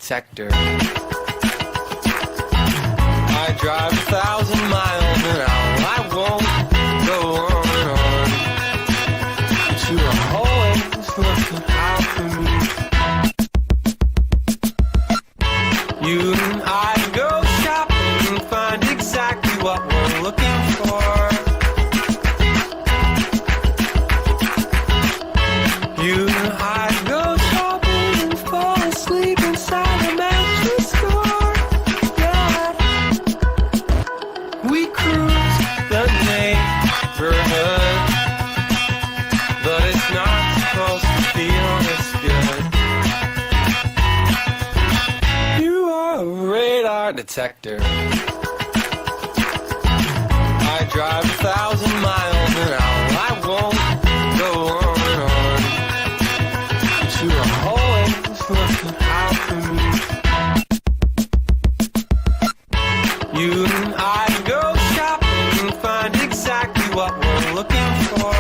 detector. I drive 1,000 miles an hour. I won't go on and on. But you are always looking out for me. You and I go shopping and find exactly what we're looking for. You and I go shopping and fall asleep inside a mattress store. Yeah. We cruise the neighborhood, but it's not supposed to feel this good. You are a radar detector. I drive 1,000 miles an hour. I won't go on and on. But you are always looking out for me. You and I go shopping and find exactly what we're looking for.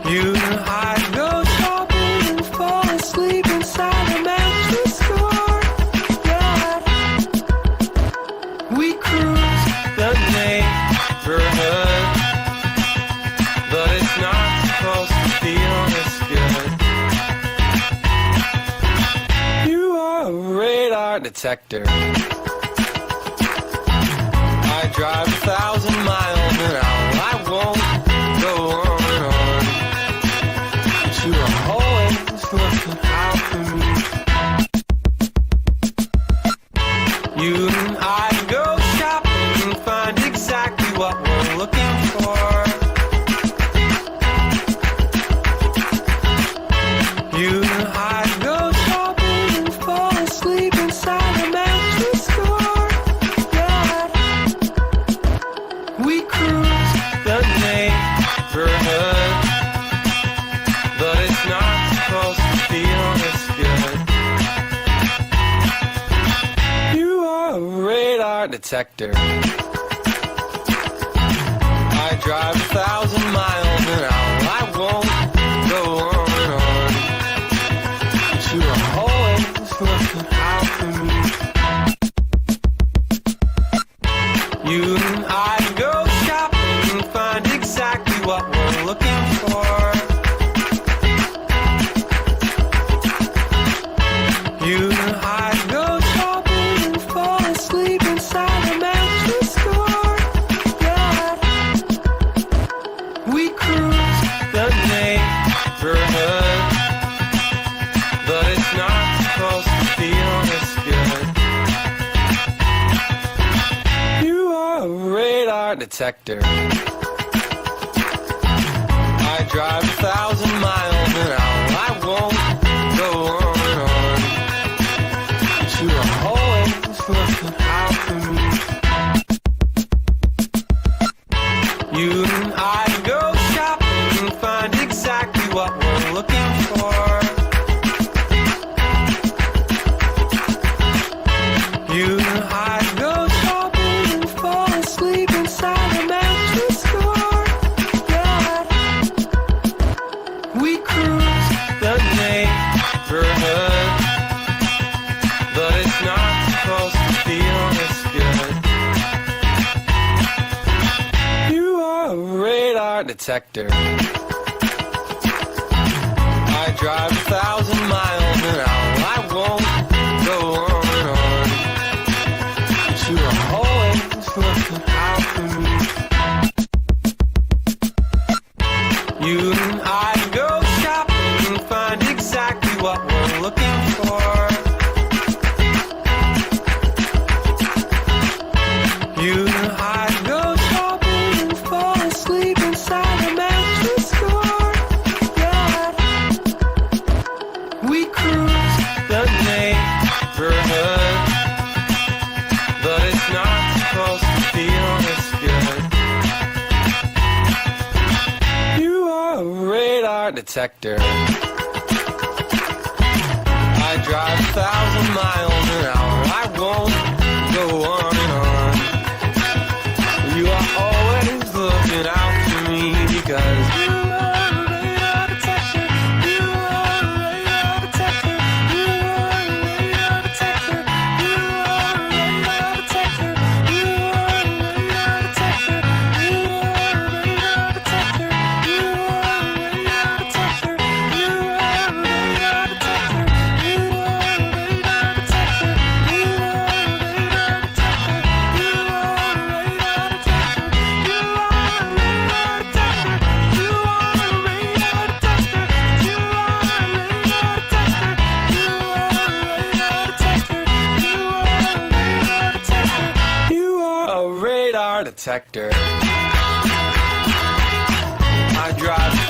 You and I go shopping and fall asleep inside a mattress store. Yeah. We cruise the neighborhood, but it's not supposed to feel this good. You are a radar detector. I drive 1,000 miles an hour. I won't go on and on. But you are always looking out for me. You and I go shopping and find exactly what we're looking for. You and I go shopping and fall asleep inside a mattress store. Yeah. We cruise the neighborhood, but it's not supposed to feel this good. You are a radar detector. I drive 1,000 miles an hour. I won't go on and on. But you are always looking out for me. You and I go shopping and find exactly what we're looking for. You and I go shopping and fall asleep inside a mattress store. Yeah. We cruise the neighborhood, but it's not supposed to feel this good. You are a radar detector. I drive 1,000 miles an hour. I won't go on and on. But you are always looking out for me. You and I go shopping and find exactly what we're looking for. You and I go shopping and fall asleep inside a mattress store. Yeah. We cruise the neighborhood, but it's not supposed to feel this good. You are a radar detector. I drive 1,000 miles an hour. I won't go on and on. But you are always looking out for me. You and I go shopping and find exactly what we're looking for. You and I go shopping and fall asleep inside a mattress store. Yeah. We cruise the neighborhood, but it's not supposed to feel this good. You are a radar detector. I drive 1,000 miles an hour. I won't go on and on. You are always looking out for me because you are a radar detector. You are detector. I drive